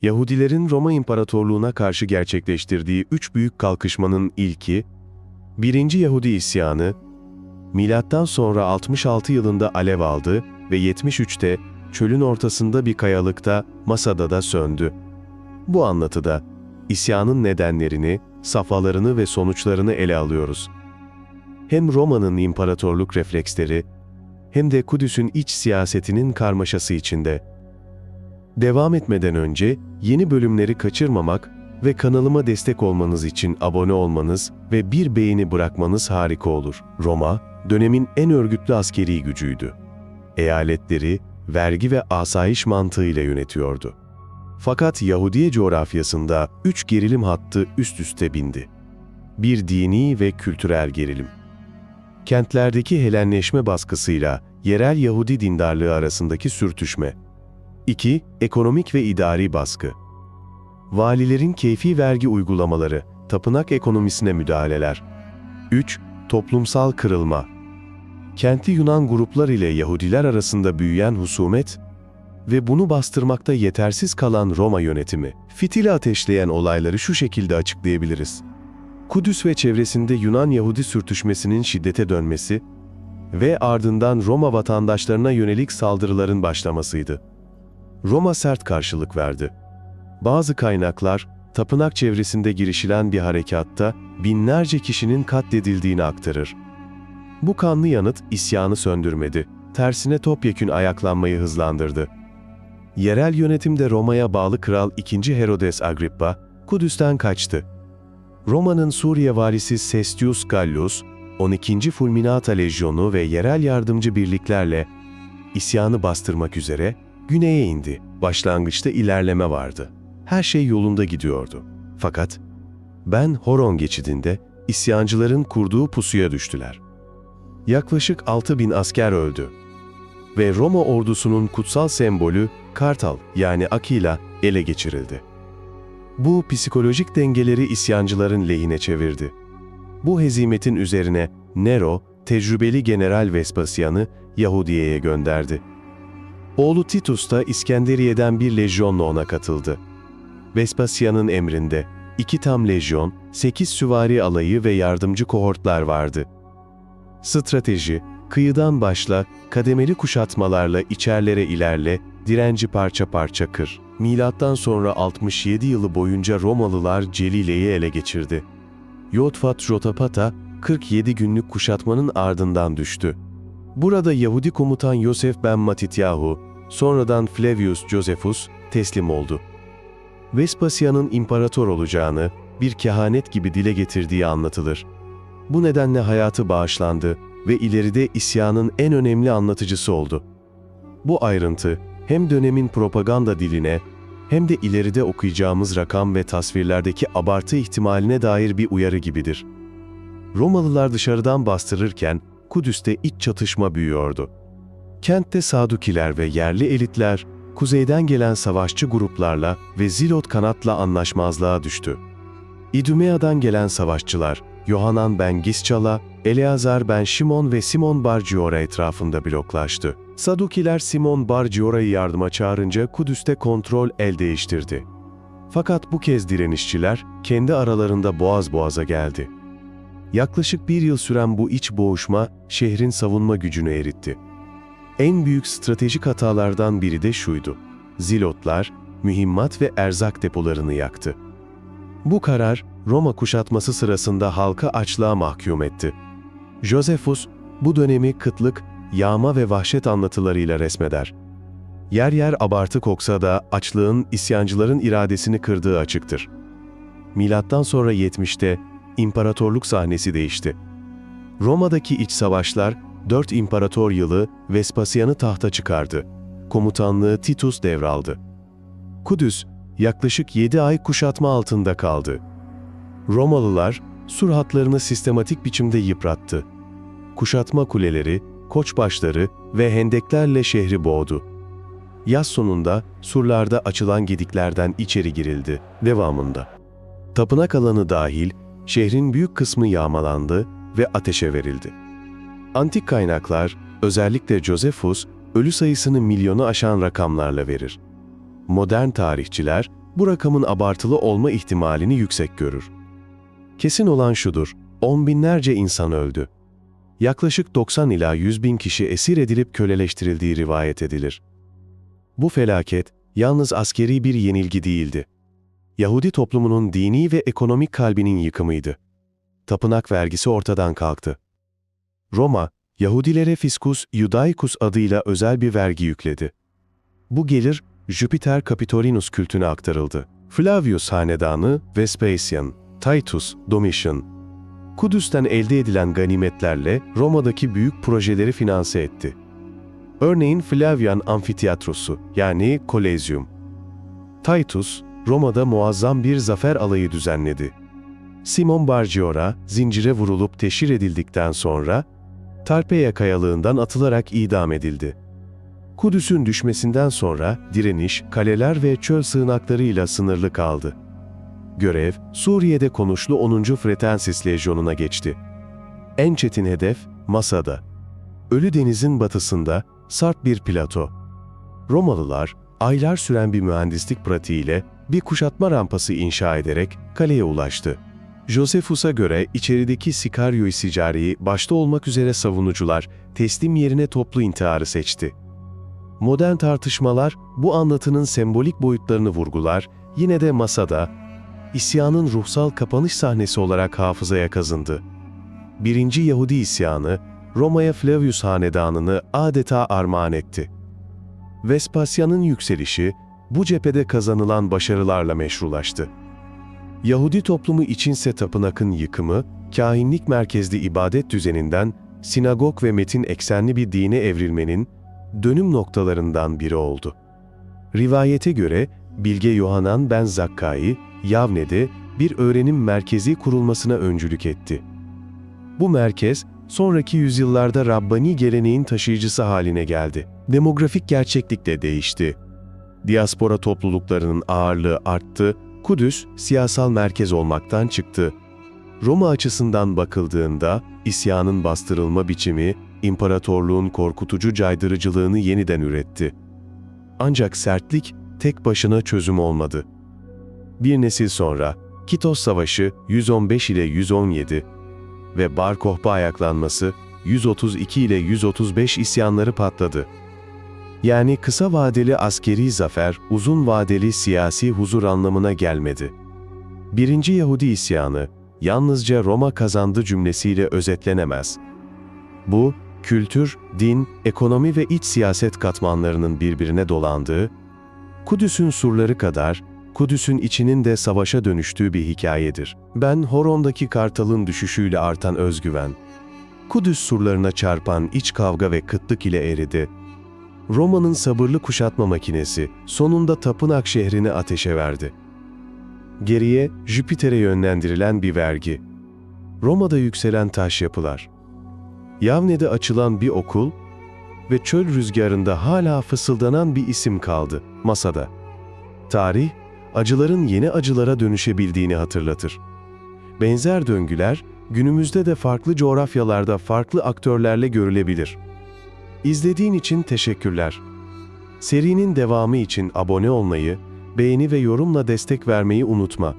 Yahudilerin Roma İmparatorluğu'na karşı gerçekleştirdiği üç büyük kalkışmanın ilki, 1. Yahudi isyanı, milattan sonra 66 yılında alev aldı ve 73'te çölün ortasında bir kayalıkta, Masada da söndü. Bu anlatıda isyanın nedenlerini, safhalarını ve sonuçlarını ele alıyoruz. Hem Roma'nın imparatorluk refleksleri, hem de Kudüs'ün iç siyasetinin karmaşası içinde. Devam etmeden önce yeni bölümleri kaçırmamak ve kanalıma destek olmanız için abone olmanız ve bir beğeni bırakmanız harika olur. Roma, dönemin en örgütlü askeri gücüydü. Eyaletleri, vergi ve asayiş mantığıyla yönetiyordu. Fakat Yahudiye coğrafyasında 3 gerilim hattı üst üste bindi. Bir dini ve kültürel gerilim. Kentlerdeki Helenleşme baskısıyla yerel Yahudi dindarlığı arasındaki sürtüşme. 2. Ekonomik ve idari baskı. Valilerin keyfi vergi uygulamaları, tapınak ekonomisine müdahaleler. 3. Toplumsal kırılma. Kentli Yunan gruplar ile Yahudiler arasında büyüyen husumet ve bunu bastırmakta yetersiz kalan Roma yönetimi. Fitili ateşleyen olayları şu şekilde açıklayabiliriz. Kudüs ve çevresinde Yunan-Yahudi sürtüşmesinin şiddete dönmesi ve ardından Roma vatandaşlarına yönelik saldırıların başlamasıydı. Roma sert karşılık verdi. Bazı kaynaklar, tapınak çevresinde girişilen bir harekatta binlerce kişinin katledildiğini aktarır. Bu kanlı yanıt isyanı söndürmedi, tersine topyekün ayaklanmayı hızlandırdı. Yerel yönetimde Roma'ya bağlı Kral II. Herodes Agrippa, Kudüs'ten kaçtı. Roma'nın Suriye valisi Sestius Gallus, 12. Fulminata Lejyonu ve yerel yardımcı birliklerle isyanı bastırmak üzere güneye indi. Başlangıçta ilerleme vardı. Her şey yolunda gidiyordu. Fakat Ben Horon geçidinde isyancıların kurduğu pusuya düştüler. Yaklaşık 6.000 asker öldü ve Roma ordusunun kutsal sembolü Kartal yani Akila ele geçirildi. Bu psikolojik dengeleri isyancıların lehine çevirdi. Bu hezimetin üzerine Nero, tecrübeli General Vespasian'ı Yahudiye'ye gönderdi. Oğlu Titus da İskenderiye'den bir lejyonla ona katıldı. Vespasian'ın emrinde 2 tam lejyon, 8 süvari alayı ve yardımcı kohortlar vardı. Strateji, kıyıdan başla, kademeli kuşatmalarla içerlere ilerle, direnci parça parça kır. Milattan sonra 67 yılı boyunca Romalılar Celile'yi ele geçirdi. Yotfat Jotapata, 47 günlük kuşatmanın ardından düştü. Burada Yahudi komutan Yosef ben Matityahu, sonradan Flavius Josephus, teslim oldu. Vespasian'ın imparator olacağını, bir kehanet gibi dile getirdiği anlatılır. Bu nedenle hayatı bağışlandı ve ileride isyanın en önemli anlatıcısı oldu. Bu ayrıntı, hem dönemin propaganda diline, hem de ileride okuyacağımız rakam ve tasvirlerdeki abartı ihtimaline dair bir uyarı gibidir. Romalılar dışarıdan bastırırken, Kudüs'te iç çatışma büyüyordu. Kentte Sadukiler ve yerli elitler, kuzeyden gelen savaşçı gruplarla ve Zilot kanatla anlaşmazlığa düştü. İdümea'dan gelen savaşçılar, Yohanan ben Gisçala, Eleazar ben Şimon ve Simon Bar Giora etrafında bloklaştı. Sadukiler Simon Bar Giora'yı yardıma çağırınca Kudüs'te kontrol el değiştirdi. Fakat bu kez direnişçiler kendi aralarında boğaz boğaza geldi. Yaklaşık 1 yıl süren bu iç boğuşma şehrin savunma gücünü eritti. En büyük stratejik hatalardan biri de şuydu: Zilotlar, mühimmat ve erzak depolarını yaktı. Bu karar, Roma kuşatması sırasında halka açlığa mahkum etti. Josephus, bu dönemi kıtlık, yağma ve vahşet anlatılarıyla resmeder. Yer yer abartı koksa da açlığın isyancıların iradesini kırdığı açıktır. Milattan sonra 70'te imparatorluk sahnesi değişti. Roma'daki iç savaşlar 4 imparator yılı Vespasian'ı tahta çıkardı. Komutanlığı Titus devraldı. Kudüs yaklaşık 7 ay kuşatma altında kaldı. Romalılar sur hatlarını sistematik biçimde yıprattı. Kuşatma kuleleri, koçbaşları ve hendeklerle şehri boğdu. Yaz sonunda surlarda açılan gediklerden içeri girildi. Devamında tapınak alanı dahil şehrin büyük kısmı yağmalandı ve ateşe verildi. Antik kaynaklar, özellikle Josephus, ölü sayısını milyonu aşan rakamlarla verir. Modern tarihçiler, bu rakamın abartılı olma ihtimalini yüksek görür. Kesin olan şudur, on binlerce insan öldü. Yaklaşık 90 ila 100 bin kişi esir edilip köleleştirildiği rivayet edilir. Bu felaket, yalnız askeri bir yenilgi değildi. Yahudi toplumunun dini ve ekonomik kalbinin yıkımıydı. Tapınak vergisi ortadan kalktı. Roma, Yahudilere Fiscus Iudaicus adıyla özel bir vergi yükledi. Bu gelir, Jupiter Capitolinus kültüne aktarıldı. Flavius hanedanı, Vespasian, Titus, Domitian, Kudüs'ten elde edilen ganimetlerle Roma'daki büyük projeleri finanse etti. Örneğin Flavian Amfiteyatrosu yani Kolezyum. Titus, Roma'da muazzam bir zafer alayı düzenledi. Simon Bargiora, zincire vurulup teşhir edildikten sonra, Tarpeia kayalığından atılarak idam edildi. Kudüs'ün düşmesinden sonra direniş, kaleler ve çöl sığınaklarıyla sınırlı kaldı. Görev, Suriye'de konuşlu 10. Fretensis Lejyonu'na geçti. En çetin hedef, Masada. Ölü Deniz'in batısında, sarp bir plato. Romalılar, aylar süren bir mühendislik pratiğiyle bir kuşatma rampası inşa ederek kaleye ulaştı. Josephus'a göre içerideki Sicario-i Sicari'yi başta olmak üzere savunucular teslim yerine toplu intiharı seçti. Modern tartışmalar bu anlatının sembolik boyutlarını vurgular, yine de Masada, isyanın ruhsal kapanış sahnesi olarak hafızaya kazındı. 1. Yahudi isyanı, Roma'ya Flavius hanedanını adeta armağan etti. Vespasian'ın yükselişi, bu cephede kazanılan başarılarla meşrulaştı. Yahudi toplumu içinse tapınakın yıkımı, kâhinlik merkezli ibadet düzeninden sinagog ve metin eksenli bir dine evrilmenin dönüm noktalarından biri oldu. Rivayete göre Bilge Yohanan ben Zakkai, Yavne'de bir öğrenim merkezi kurulmasına öncülük etti. Bu merkez, sonraki yüzyıllarda Rabbani geleneğin taşıyıcısı haline geldi. Demografik gerçeklik de değişti. Diaspora topluluklarının ağırlığı arttı, Kudüs, siyasal merkez olmaktan çıktı. Roma açısından bakıldığında, isyanın bastırılma biçimi, imparatorluğun korkutucu caydırıcılığını yeniden üretti. Ancak sertlik, tek başına çözüm olmadı. Bir nesil sonra, Kitos Savaşı 115 ile 117 ve Bar Kokhba ayaklanması 132 ile 135 isyanları patladı. Yani kısa vadeli askeri zafer, uzun vadeli siyasi huzur anlamına gelmedi. 1. Yahudi isyanı, yalnızca Roma kazandı cümlesiyle özetlenemez. Bu, kültür, din, ekonomi ve iç siyaset katmanlarının birbirine dolandığı, Kudüs'ün surları kadar, Kudüs'ün içinin de savaşa dönüştüğü bir hikayedir. Ben Horon'daki kartalın düşüşüyle artan özgüven, Kudüs surlarına çarpan iç kavga ve kıtlık ile eridi. Roma'nın sabırlı kuşatma makinesi sonunda tapınak şehrini ateşe verdi. Geriye Jüpiter'e yönlendirilen bir vergi. Roma'da yükselen taş yapılar. Yavne'de açılan bir okul ve çöl rüzgarında hala fısıldanan bir isim kaldı, Masada. Tarih, acıların yeni acılara dönüşebildiğini hatırlatır. Benzer döngüler, günümüzde de farklı coğrafyalarda farklı aktörlerle görülebilir. İzlediğin için teşekkürler. Serinin devamı için abone olmayı, beğeni ve yorumla destek vermeyi unutma.